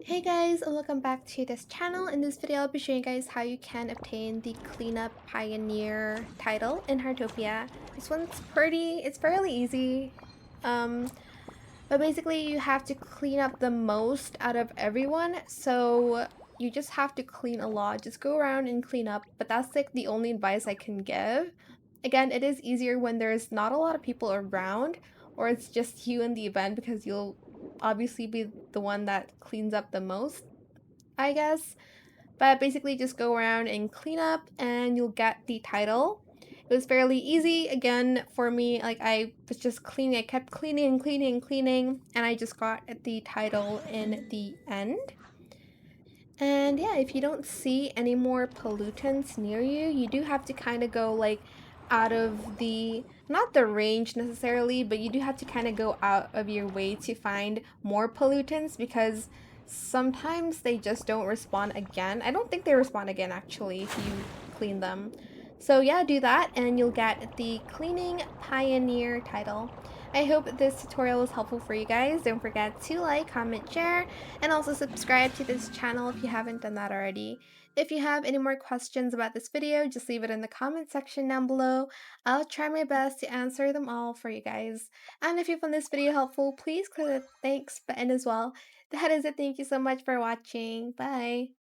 Hey guys, and welcome back to this channel. In this video, I'll be showing you guys how you can obtain the Cleanup Pioneer title in Heartopia. This one's it's fairly easy. Um, but basically you have to clean up the most out of everyone, so you just have to clean a lot. Just go around and clean up, but that's like the only advice I can give. Again, it is easier when there's not a lot of people around, or it's just you in the event because you'll obviously be the one that cleans up the most, I guess. But basically just go around and clean up and you'll get the title. It was fairly easy. Again, for me, like I was just cleaning, I kept cleaning, cleaning, cleaning, and I just got the title in the end. And yeah, if you don't see any more pollutants near you, you do have to kind of go like out of not the range necessarily, but you do have to kind of go out of your way to find more pollutants because sometimes they just don't respond again. I don't think they respond again actually if you clean them. So yeah, do that and you'll get the Cleaning Pioneer title. I hope this tutorial was helpful for you guys. Don't forget to like, comment, share, and also subscribe to this channel if you haven't done that already. If you have any more questions about this video, just leave it in the comment section down below. I'll try my best to answer them all for you guys. And if you found this video helpful, please click the thanks button as well. That is it. Thank you so much for watching. Bye.